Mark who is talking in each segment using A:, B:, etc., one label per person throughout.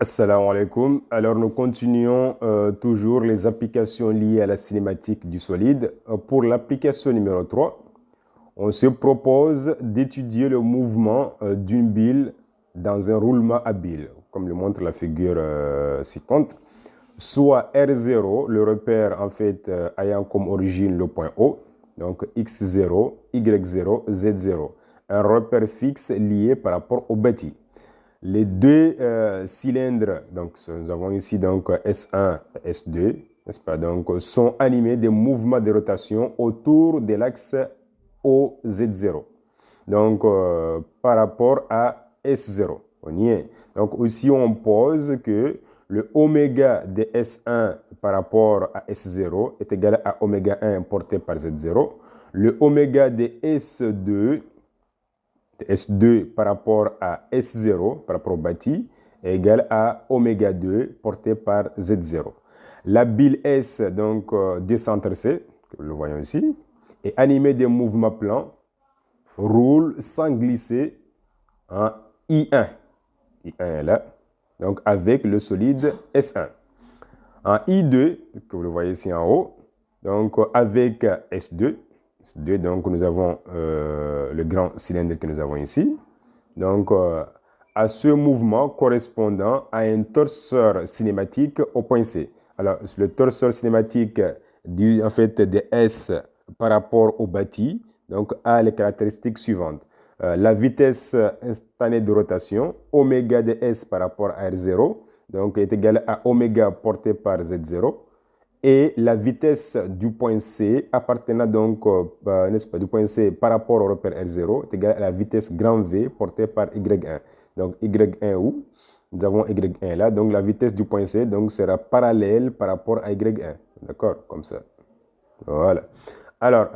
A: Assalamu alaikum. Alors nous continuons toujours les applications liées à la cinématique du solide. Pour l'application numéro 3, on se propose d'étudier le mouvement d'une bille dans un roulement à bille, comme le montre la figure ci-contre. Soit R0, le repère en fait ayant comme origine le point O, donc X0, Y0, Z0, un repère fixe lié par rapport au bâti. Les deux cylindres, donc nous avons ici donc S1 et S2, n'est-ce pas, donc sont animés de mouvements de rotation autour de l'axe OZ0. Donc par rapport à S0, on y est. Donc ici on pose que le oméga de S1 par rapport à S0 est égal à oméga 1 porté par Z0. Le oméga de S2 par rapport à S0, par rapport au bâti, est égal à oméga 2 porté par Z0. La bille S, donc de centre C, que nous voyons ici, est animée de mouvements plans, roule sans glisser en I1. I1 est là, donc avec le solide S1. En I2, que vous le voyez ici en haut, donc avec S2, donc nous avons le grand cylindre que nous avons ici. Donc à ce mouvement correspondant à un torseur cinématique au point C. Alors le torseur cinématique en fait de S par rapport au bâti, donc a les caractéristiques suivantes. La vitesse instantanée de rotation, oméga de S par rapport à R0, donc est égal à oméga porté par Z0. Et la vitesse du point C appartenant donc, n'est-ce pas, du point C par rapport au repère R0 est égale à la vitesse grand V portée par Y1. Donc Y1 où? Nous avons Y1 là. Donc la vitesse du point C donc, sera parallèle par rapport à Y1. D'accord? Comme ça. Voilà. Alors,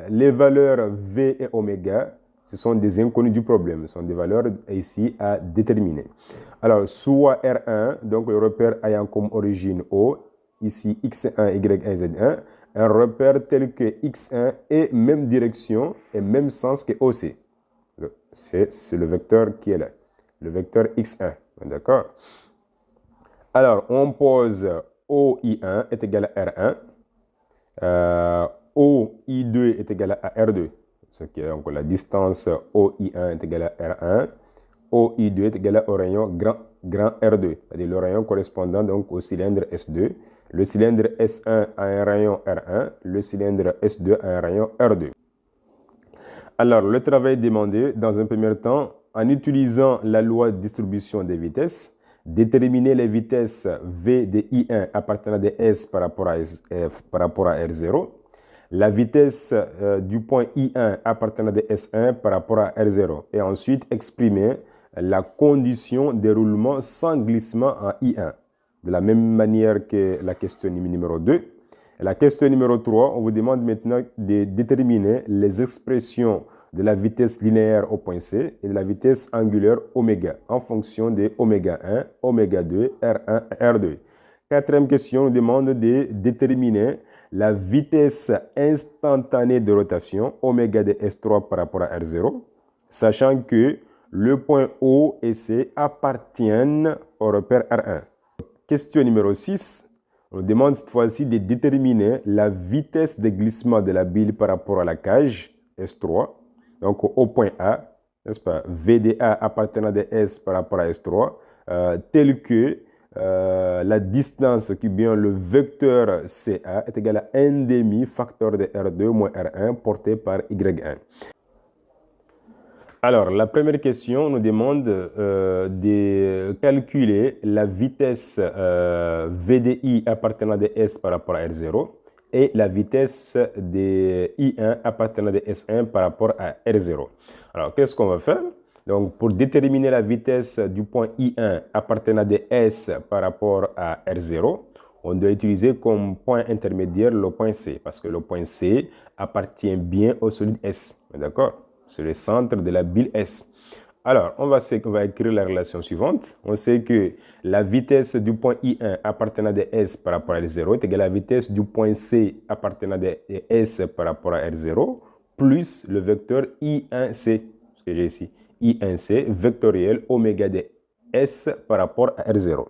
A: les valeurs V et oméga, ce sont des inconnus du problème. Ce sont des valeurs ici à déterminer. Alors, soit R1, donc le repère ayant comme origine O, ici X1, Y1, Z1, un repère tel que X1 est même direction et même sens que OC. C'est le vecteur qui est là, le vecteur X1. D'accord? Alors, on pose OI1 est égal à R1. OI2 est égal à R2. Ce qui est donc la distance OI1 est égale à R1. OI2 est égal au rayon grand R2, c'est-à-dire le rayon correspondant donc au cylindre S2. Le cylindre S1 a un rayon R1, le cylindre S2 a un rayon R2. Alors, le travail demandé, dans un premier temps, en utilisant la loi de distribution des vitesses, déterminer les vitesses V de I1 appartenant de S par rapport à R0, la vitesse du point I1 appartenant de S1 par rapport à R0, et ensuite exprimer la condition de roulement sans glissement en I1. De la même manière que la question numéro 2. La question numéro 3, on vous demande maintenant de déterminer les expressions de la vitesse linéaire au point C et de la vitesse angulaire oméga en fonction de oméga 1, oméga 2, R1 et R2. Quatrième question nous demande de déterminer la vitesse instantanée de rotation oméga de S3 par rapport à R0, sachant que le point O et C appartiennent au repère R1. Question numéro 6. On demande cette fois-ci de déterminer la vitesse de glissement de la bille par rapport à la cage S3. Donc au point A, n'est-ce pas, VDA appartenant de S par rapport à S3, tel que la distance qui est bien le vecteur CA est égal à 1,5 facteur de R2 moins R1 porté par Y1. Alors, la première question nous demande de calculer la vitesse VDI appartenant de S par rapport à R0 et la vitesse de I1 appartenant de S1 par rapport à R0. Alors, qu'est-ce qu'on va faire? Donc, pour déterminer la vitesse du point I1 appartenant de S par rapport à R0, on doit utiliser comme point intermédiaire le point C, parce que le point C appartient bien au solide S. D'accord? C'est le centre de la bille S. Alors, on va écrire la relation suivante. On sait que la vitesse du point I1 appartenant de S par rapport à R0 est égale à la vitesse du point C appartenant de S par rapport à R0 plus le vecteur I1C, ce que j'ai ici. I1C vectoriel oméga D S par rapport à R0.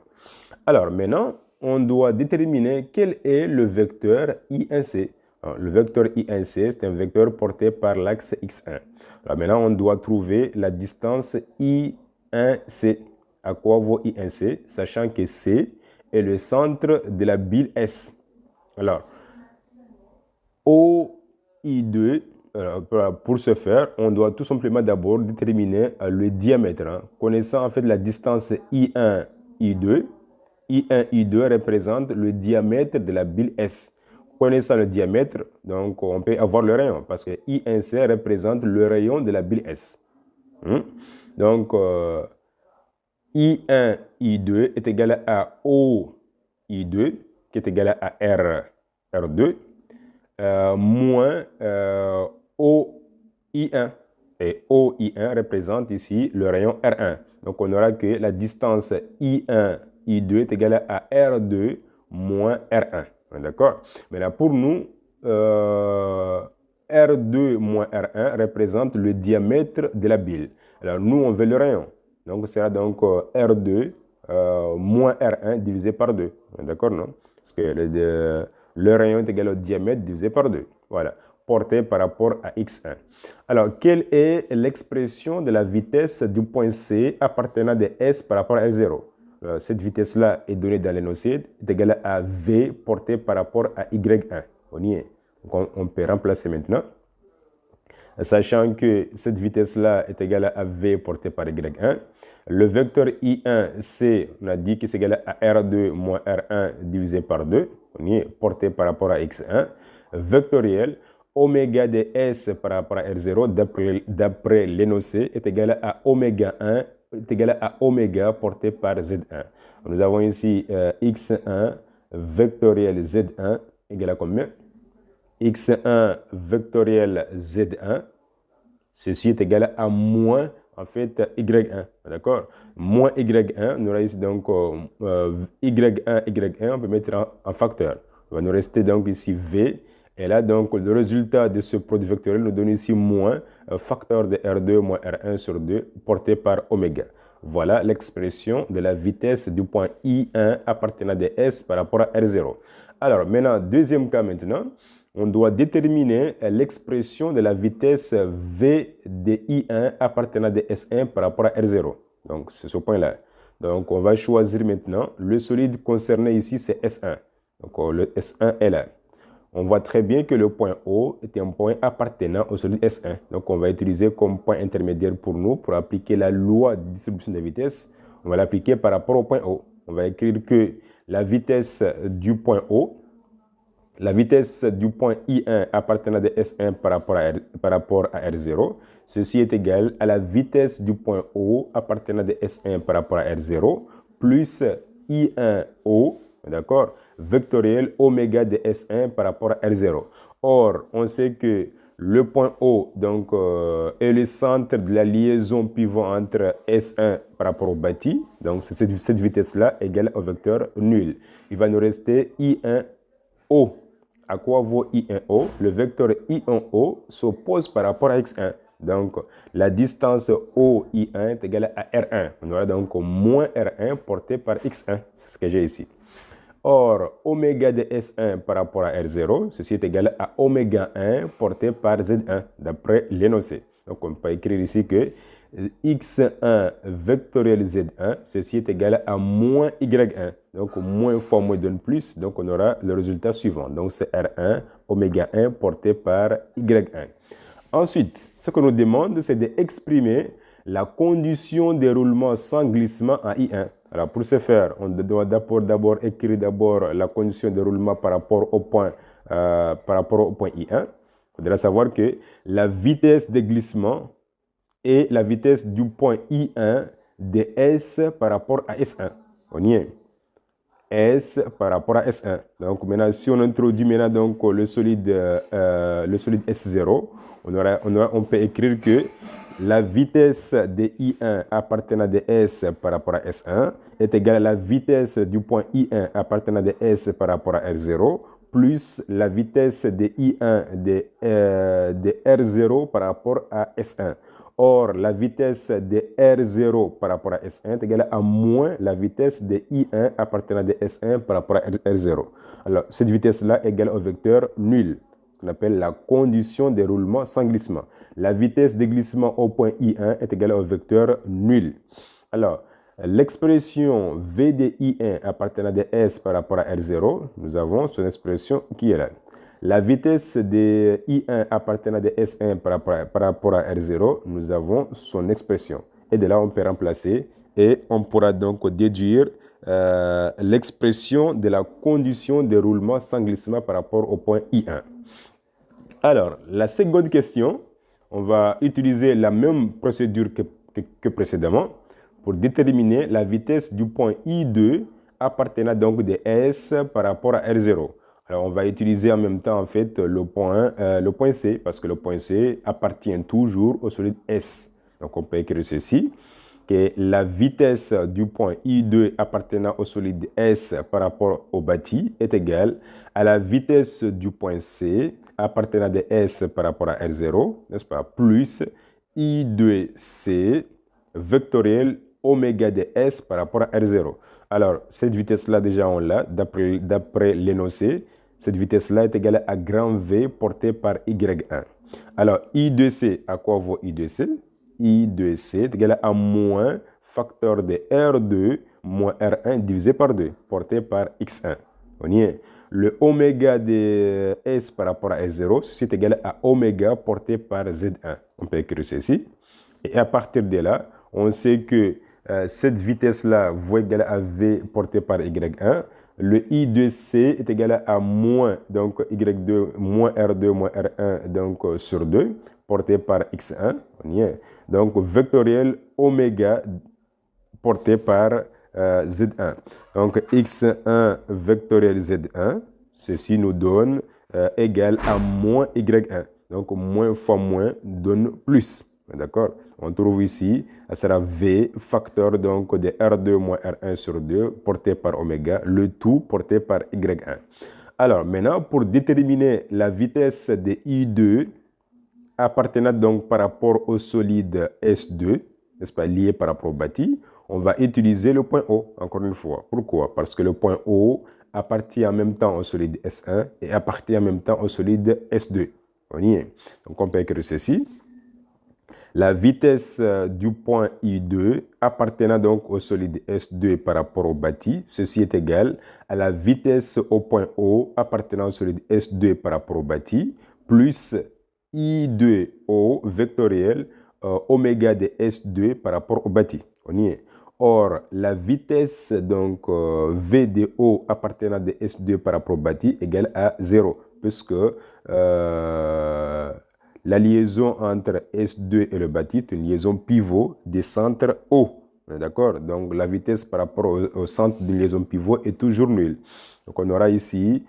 A: Alors maintenant, on doit déterminer quel est le vecteur I1C. Alors, le vecteur I1C, c'est un vecteur porté par l'axe X1. Alors maintenant, on doit trouver la distance I1C. À quoi vaut I1C? Sachant que C est le centre de la bile S. Alors, OI2, pour ce faire, on doit tout simplement d'abord déterminer le diamètre. Connaissant en fait la distance I1, I2, I1, I2 représente le diamètre de la bile S. Connaissant le diamètre, donc on peut avoir le rayon, parce que I1C représente le rayon de la bile S. Donc, I1, I2 est égal à O, I2, qui est égal à R, R2, moins OI1. Et OI1 représente ici le rayon R1. Donc, on aura que la distance I1, I2 est égale à R2 moins R1. D'accord? Maintenant, pour nous, R2 moins R1 représente le diamètre de la bile. Alors, nous, on veut le rayon. Donc, ce sera donc R2 moins R1 divisé par 2. D'accord, non? Parce que le rayon est égal au diamètre divisé par 2. Voilà, porté par rapport à X1. Alors, quelle est l'expression de la vitesse du point C appartenant de S par rapport à R0? Cette vitesse-là est donnée dans l'énoncé, est égale à V porté par rapport à Y1. On y est. Donc, on peut remplacer maintenant. Sachant que cette vitesse-là est égale à V porté par Y1. Le vecteur I1, C, on a dit que c'est égal à R2 moins R1 divisé par 2. On y est, porté par rapport à X1. Vectoriel, oméga de S par rapport à R0, d'après l'énoncé, est égal à oméga 1, est égal à oméga porté par Z1. Nous avons ici X1 vectoriel Z1 égal à combien? X1 vectoriel Z1, ceci est égal à moins, en fait, Y1, d'accord? Moins Y1, nous aura ici donc Y1, Y1, on peut mettre en facteur. Il va nous rester donc ici V, et là, donc, le résultat de ce produit vectoriel nous donne ici moins facteur de R2 moins R1 sur 2 porté par oméga. Voilà l'expression de la vitesse du point I1 appartenant de S par rapport à R0. Alors, maintenant, deuxième cas maintenant. On doit déterminer l'expression de la vitesse V de I1 appartenant de S1 par rapport à R0. Donc, c'est ce point-là. Donc, on va choisir maintenant. Le solide concerné ici, c'est S1. Donc, le S1 est là. On voit très bien que le point O est un point appartenant au solide S1. Donc, on va utiliser comme point intermédiaire pour nous, pour appliquer la loi de distribution de vitesse. On va l'appliquer par rapport au point O. On va écrire que la vitesse du point O, la vitesse du point I1 appartenant de S1 par rapport à R0, ceci est égal à la vitesse du point O appartenant de S1 par rapport à R0, plus I1O, d'accord, vectoriel oméga de S1 par rapport à R0. Or, on sait que le point O donc, est le centre de la liaison pivot entre S1 par rapport au bâti. Donc, cette vitesse-là égale au vecteur nul. Il va nous rester I1O. À quoi vaut I1O? Le vecteur I1O s'oppose par rapport à X1. Donc, la distance OI1 est égale à R1. On aura donc moins R1 porté par X1. C'est ce que j'ai ici. Or, oméga de S1 par rapport à R0, ceci est égal à oméga 1 porté par Z1, d'après l'énoncé. Donc, on peut écrire ici que X1 vectoriel Z1, ceci est égal à moins Y1. Donc, moins fois moins donne plus, donc on aura le résultat suivant. Donc, c'est R1, oméga 1 porté par Y1. Ensuite, ce que nous demande, c'est d'exprimer la condition de roulement sans glissement en I1. Alors, pour ce faire, on doit d'abord écrire la condition de roulement par rapport au point I1. Il faudra savoir que la vitesse de glissement est la vitesse du point I1 de S par rapport à S1. On y est. S par rapport à S1. Donc, maintenant, si on introduit maintenant donc, le solide S0, on peut écrire que la vitesse de I1 appartenant de S par rapport à S1 est égale à la vitesse du point I1 appartenant de S par rapport à R0 plus la vitesse de I1 de R0 par rapport à S1. Or, la vitesse de R0 par rapport à S1 est égale à moins la vitesse de I1 appartenant de S1 par rapport à R0. Alors, cette vitesse-là est égale au vecteur nul, qu'on appelle la condition de roulement sans glissement. La vitesse de glissement au point I1 est égale au vecteur nul. Alors, l'expression V de I1 appartenant de S par rapport à R0, nous avons son expression qui est là. La vitesse de I1 appartenant de S1 par rapport à R0, nous avons son expression. Et de là, on peut remplacer et on pourra donc déduire l'expression de la condition de roulement sans glissement par rapport au point I1. Alors, la seconde question, on va utiliser la même procédure que précédemment pour déterminer la vitesse du point I2 appartenant donc de S par rapport à R0. Alors, on va utiliser en même temps, en fait, le point C, parce que le point C appartient toujours au solide S. Donc, on peut écrire ceci, que la vitesse du point I2 appartenant au solide S par rapport au bâti est égale à la vitesse du point C appartenant de S par rapport à R0, n'est-ce pas, plus I2C vectoriel oméga de S par rapport à R0. Alors, cette vitesse-là, déjà, on l'a, d'après l'énoncé. Cette vitesse-là est égale à grand V porté par Y1. Alors, I2C, à quoi vaut I2C? I2C est égal à moins facteur de R2 moins R1 divisé par 2, porté par X1. On y est. Le oméga de S par rapport à S0, ceci est égal à oméga porté par Z1. On peut écrire ceci. Et à partir de là, on sait que cette vitesse-là vaut égal à V porté par Y1. Le I2C est égal à moins donc Y2 moins R2 moins R1 donc sur 2 porté par X1. On y est. Donc vectoriel oméga porté par Z1. Donc X1 vectoriel Z1, ceci nous donne égal à moins Y1. Donc moins fois moins donne plus. D'accord? On trouve ici, ça sera V facteur donc de R2 moins R1 sur 2 porté par oméga, le tout porté par Y1. Alors maintenant, pour déterminer la vitesse de I2 appartenant donc par rapport au solide S2, n'est-ce pas, lié par rapport au bâti, on va utiliser le point O, encore une fois. Pourquoi? Parce que le point O appartient en même temps au solide S1 et appartient en même temps au solide S2. On y est. Donc on peut écrire ceci. La vitesse du point I2 appartenant donc au solide S2 par rapport au bâti, ceci est égal à la vitesse au point O appartenant au solide S2 par rapport au bâti, plus I2O vectoriel oméga de S2 par rapport au bâti. On y est. Or, la vitesse donc V de O appartenant de S2 par rapport au bâti égale à 0, puisque la liaison entre S2 et le bâti est une liaison pivot des centres O. D'accord? Donc, la vitesse par rapport au centre d'une liaison pivot est toujours nulle. Donc, on aura ici,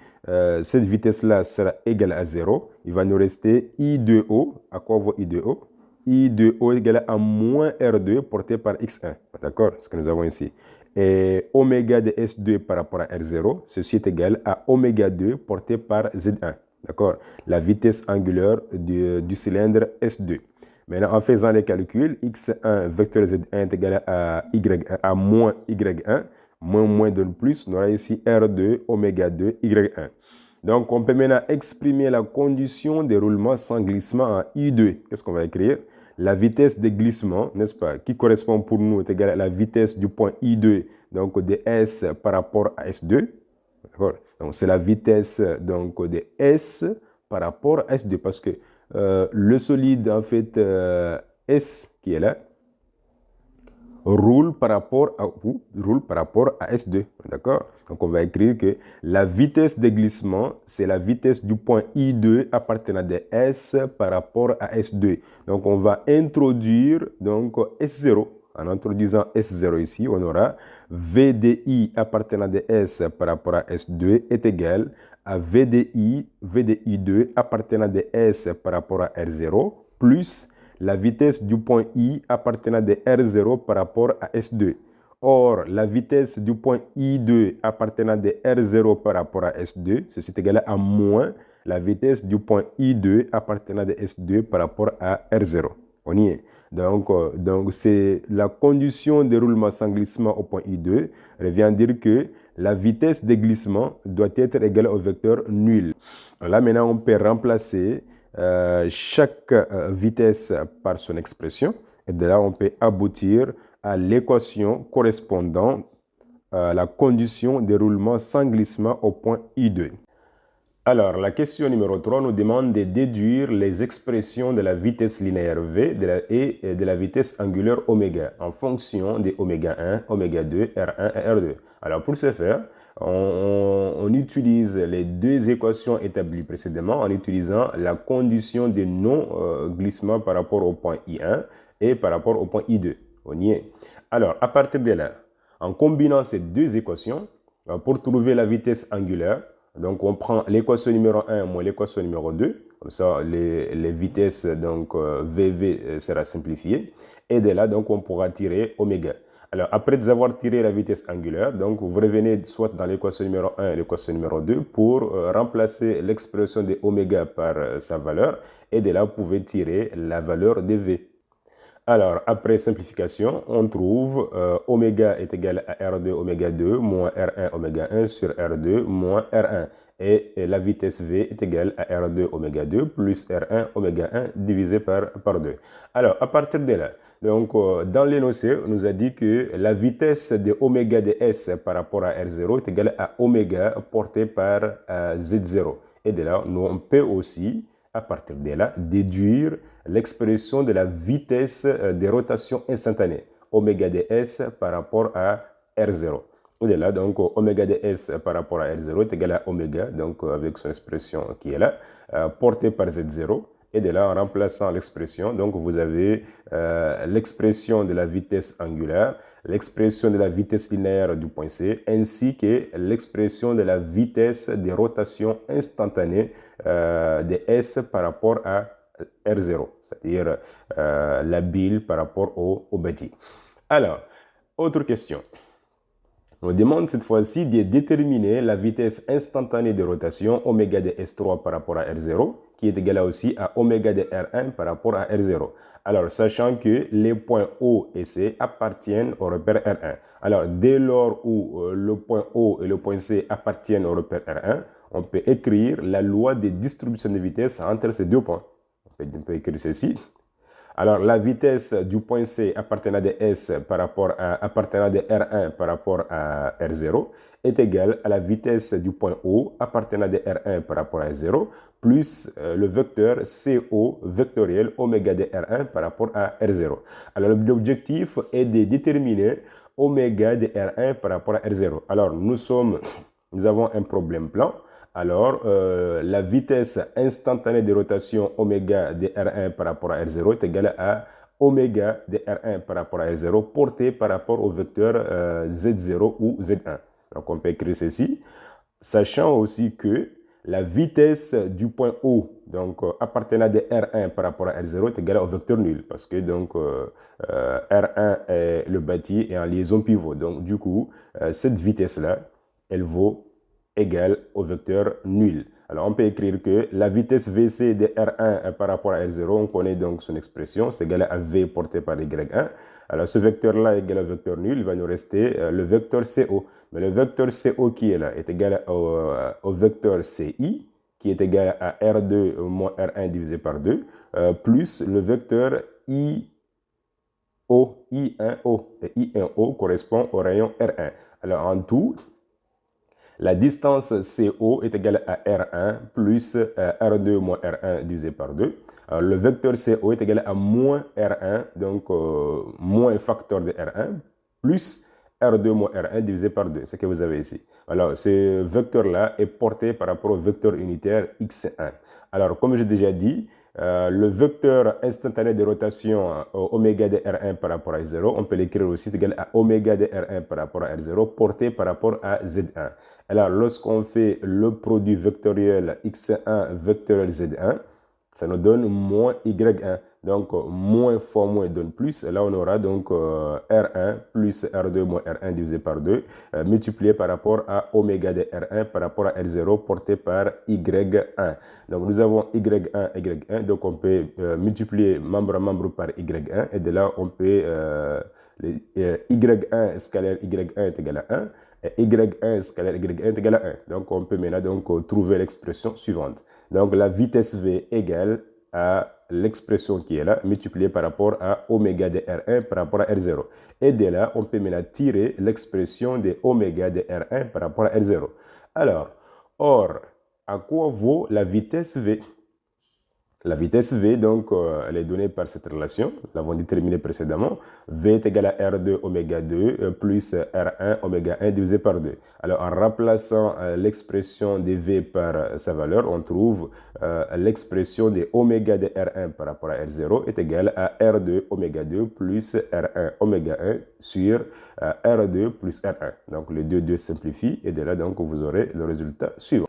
A: cette vitesse-là sera égale à 0. Il va nous rester I2O. À quoi vaut I2O? I2O est égal à moins R2 porté par X1. D'accord? Ce que nous avons ici. Et oméga de S2 par rapport à R0, ceci est égal à oméga 2 porté par Z1. D'accord? La vitesse angulaire du cylindre S2. Maintenant, en faisant les calculs, X1 vecteur Z1 est égal à Y1 à moins Y1. Moins donne plus. On aura ici R2 oméga 2 Y1. Donc, on peut maintenant exprimer la condition de roulement sans glissement en I2. Qu'est-ce qu'on va écrire? La vitesse de glissement, n'est-ce pas, qui correspond pour nous est égale à la vitesse du point I2, donc de S par rapport à S2. D'accord? Donc, c'est la vitesse donc, de S par rapport à S2, parce que le solide, en fait, S qui est là, roule par rapport à S2. D'accord? Donc, on va écrire que la vitesse de glissement, c'est la vitesse du point I2 appartenant de S par rapport à S2. Donc, on va introduire donc, S0. En introduisant S0 ici, on aura VDI appartenant de S par rapport à S2 est égal à VDI2 appartenant de S par rapport à R0 plus la vitesse du point I appartenant de R0 par rapport à S2. Or, la vitesse du point I2 appartenant de R0 par rapport à S2, ceci est égal à moins la vitesse du point I2 appartenant de S2 par rapport à R0. On y est. Donc c'est la condition de roulement sans glissement au point I2 revient à dire que la vitesse de glissement doit être égale au vecteur nul. Alors là, maintenant, on peut remplacer chaque vitesse par son expression. Et de là, on peut aboutir à l'équation correspondant à la condition de roulement sans glissement au point I2. Alors, la question numéro 3 nous demande de déduire les expressions de la vitesse linéaire V et de la vitesse angulaire oméga en fonction de oméga 1, oméga 2, R1 et R2. Alors, pour ce faire, on utilise les deux équations établies précédemment en utilisant la condition de non-glissement par rapport au point I1 et par rapport au point I2. On y est. Alors, à partir de là, en combinant ces deux équations, pour trouver la vitesse angulaire, donc on prend l'équation numéro 1 moins l'équation numéro 2, comme ça les vitesses donc VV sera simplifiée, et de là donc on pourra tirer oméga. Alors après avoir tiré la vitesse angulaire, donc vous revenez soit dans l'équation numéro 1 et l'équation numéro 2 pour remplacer l'expression de oméga par sa valeur, et de là vous pouvez tirer la valeur de V. Alors, après simplification, on trouve oméga est égal à R2 oméga 2 moins R1 oméga 1 sur R2 moins R1. Et la vitesse V est égale à R2 oméga 2 plus R1 oméga 1 divisé par 2. Alors, à partir de là, donc, dans l'énoncé, on nous a dit que la vitesse de oméga de S par rapport à R0 est égale à oméga porté par Z0. Et de là, nous, on peut aussi, à partir de là, déduire l'expression de la vitesse de rotation instantanée, oméga ds par rapport à R0. Et de là, donc, oméga ds par rapport à R0 est égal à oméga, donc avec son expression qui est là, portée par Z0. Et de là, en remplaçant l'expression, donc vous avez l'expression de la vitesse angulaire, l'expression de la vitesse linéaire du point C, ainsi que l'expression de la vitesse de rotation instantanée de S par rapport à R0, c'est-à-dire la bile par rapport au bâti. Alors, autre question. On demande cette fois-ci de déterminer la vitesse instantanée de rotation oméga de S3 par rapport à R0, qui est égale aussi à oméga de R1 par rapport à R0. Alors, sachant que les points O et C appartiennent au repère R1. Alors, dès lors où le point O et le point C appartiennent au repère R1, on peut écrire la loi de distribution de vitesse entre ces deux points. On peut écrire ceci. Alors, la vitesse du point C appartenant de S par rapport à appartenant de R1 par rapport à R0 est égale à la vitesse du point O appartenant de R1 par rapport à R0 plus le vecteur CO vectoriel oméga de R1 par rapport à R0. Alors, l'objectif est de déterminer oméga de R1 par rapport à R0. Alors, nous avons un problème plan. Alors, la vitesse instantanée de rotation oméga de R1 par rapport à R0 est égale à oméga de R1 par rapport à R0 porté par rapport au vecteur Z0 ou Z1. Donc, on peut écrire ceci, sachant aussi que la vitesse du point O, donc appartenant de R1 par rapport à R0 est égale au vecteur nul, parce que donc R1 est le bâti et en liaison pivot. Donc, du coup, cette vitesse-là, elle vaut égale au vecteur nul. Alors, on peut écrire que la vitesse VC de R1 par rapport à R0, on connaît donc son expression, c'est égal à V porté par Y1. Alors, ce vecteur-là est égal au vecteur nul, il va nous rester le vecteur CO. Mais le vecteur CO qui est là est égal au vecteur CI, qui est égal à R2 moins R1 divisé par 2, plus le vecteur I1O. Et I1O correspond au rayon R1. Alors, en tout, la distance CO est égale à R1 plus R2 moins R1 divisé par 2. Alors, le vecteur CO est égal à moins R1, donc moins facteur de R1, plus R2 moins R1 divisé par 2, ce que vous avez ici. Alors, ce vecteur-là est porté par rapport au vecteur unitaire X1. Alors, comme j'ai déjà dit, le vecteur instantané de rotation oméga de R1 par rapport à 0, on peut l'écrire aussi égal à oméga de R1 par rapport à R0 porté par rapport à Z1. Alors, lorsqu'on fait le produit vectoriel X1 vectoriel Z1, Ça nous donne moins Y1. Donc, moins fois moins donne plus. Et là, on aura donc R1 plus R2 moins R1 divisé par 2, multiplié par rapport à oméga de R1 par rapport à R0 porté par Y1. Donc, nous avons Y1, Y1. Donc, on peut multiplier membre à membre par Y1. Et de là, on peut... Y1 scalaire Y1 est égal à 1. Et Y1 scalaire Y1 est égal à 1. Donc, on peut maintenant donc, trouver l'expression suivante. Donc, la vitesse V égale à l'expression qui est là, multipliée par rapport à oméga de R1 par rapport à R0. Et de là, on peut maintenant tirer l'expression de oméga de R1 par rapport à R0. Alors, or, à quoi vaut la vitesse V? La vitesse V, donc, elle est donnée par cette relation, nous l'avons déterminée précédemment. V est égal à R2 oméga 2 plus R1 oméga 1 divisé par 2. Alors, en remplaçant l'expression de V par sa valeur, on trouve l'expression de oméga de R1 par rapport à R0 est égale à R2 oméga 2 plus R1 oméga 1 sur R2 plus R1. Donc, les deux simplifient et de là, donc, vous aurez le résultat suivant.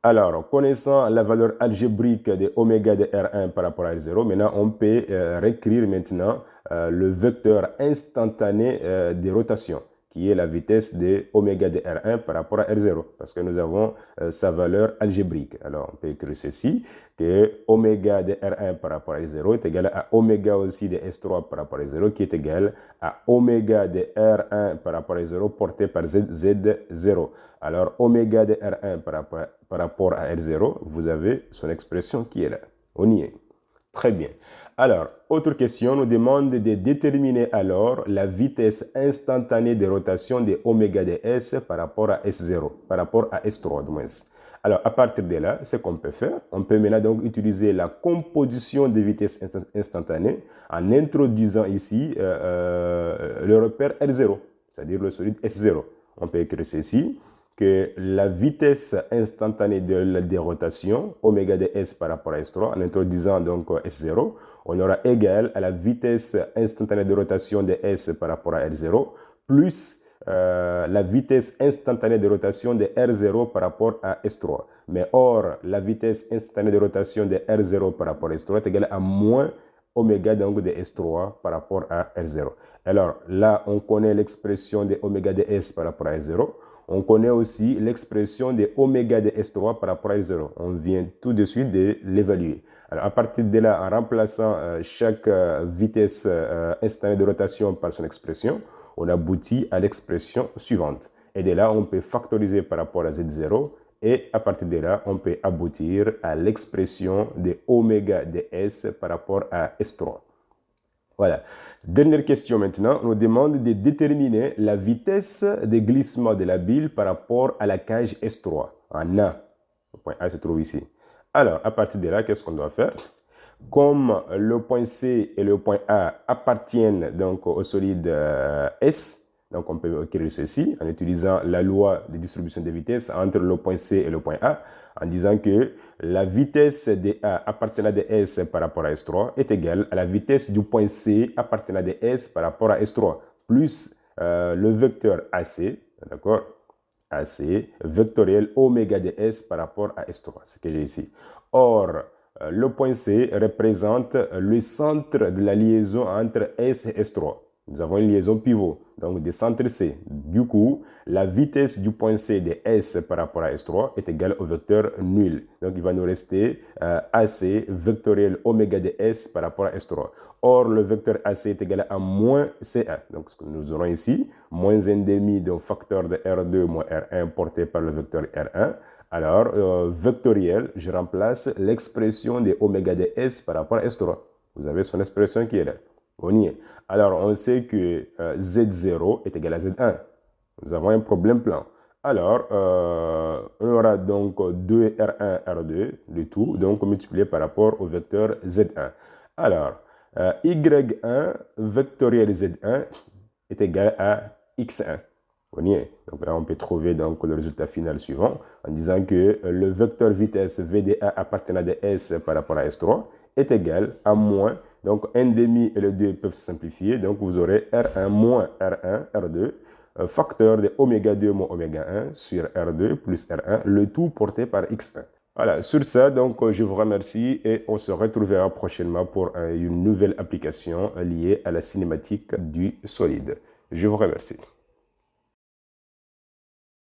A: Alors, connaissant la valeur algébrique de oméga de R1 par rapport à R0, maintenant on peut réécrire maintenant le vecteur instantané de rotation, qui est la vitesse de oméga de R1 par rapport à R0, parce que nous avons sa valeur algébrique. Alors, on peut écrire ceci, que oméga de R1 par rapport à R0 est égal à oméga aussi de S3 par rapport à R0, qui est égal à oméga de R1 par rapport à R0 porté par Z0. Alors, oméga de R1 par rapport à R0, vous avez son expression qui est là. On y est. Très bien. Alors, autre question nous demande de déterminer alors la vitesse instantanée de rotation de oméga de S par rapport à S0, par rapport à S3 du moins. Alors, à partir de là, ce qu'on peut faire, on peut maintenant donc utiliser la composition des vitesses instantanées en introduisant ici le repère R0, c'est-à-dire le solide S0. On peut écrire ceci, que la vitesse instantanée de rotation, oméga de S par rapport à S3, en introduisant donc S0, on aura égal à la vitesse instantanée de rotation de S par rapport à R0, plus la vitesse instantanée de rotation de R0 par rapport à S3. Mais or, la vitesse instantanée de rotation de R0 par rapport à S3 est égale à moins oméga donc de S3 par rapport à R0. Alors là, on connaît l'expression de oméga de S par rapport à R0. On connaît aussi l'expression de oméga de S3 par rapport à R0. On vient tout de suite de l'évaluer. Alors, à partir de là, en remplaçant chaque vitesse instantanée de rotation par son expression, on aboutit à l'expression suivante. Et de là, on peut factoriser par rapport à Z0. Et à partir de là, on peut aboutir à l'expression de oméga de S par rapport à S3. Voilà. Dernière question maintenant, on nous demande de déterminer la vitesse de glissement de la bile par rapport à la cage S3 en A. Le point A se trouve ici. Alors, à partir de là, qu'est-ce qu'on doit faire? Comme le point C et le point A appartiennent donc au solide S, donc on peut écrire ceci en utilisant la loi de distribution des vitesses entre le point C et le point A, en disant que la vitesse de A appartenant de S par rapport à S3 est égale à la vitesse du point C appartenant de S par rapport à S3, plus le vecteur AC, d'accord, AC, vectoriel oméga de S par rapport à S3, ce que j'ai ici. Or, le point C représente le centre de la liaison entre S et S3. Nous avons une liaison pivot, donc des centres C. Du coup, la vitesse du point C de S par rapport à S3 est égale au vecteur nul. Donc, il va nous rester AC vectoriel oméga de S par rapport à S3. Or, le vecteur AC est égal à moins CA. Donc, ce que nous aurons ici, moins 1,5 d'un facteur de R2 moins R1 porté par le vecteur R1. Alors, vectoriel, je remplace l'expression de oméga de S par rapport à S3. Vous avez son expression qui est là. On y est. Alors, on sait que Z0 est égal à Z1. Nous avons un problème plan. Alors, on aura donc 2R1, R2, le tout, donc multiplié par rapport au vecteur Z1. Alors, Y1 vectoriel Z1 est égal à X1. On y est. Donc là, on peut trouver donc le résultat final suivant en disant que le vecteur vitesse VDA appartenant de S par rapport à S3 est égal à moins, donc 1,5 et le 2 peuvent se simplifier, donc vous aurez R1 moins R1, R2, facteur de oméga 2 moins oméga 1 sur R2 plus R1, le tout porté par X1. Voilà, sur ça, donc, je vous remercie et on se retrouvera prochainement pour une nouvelle application liée à la cinématique du solide. Je vous remercie.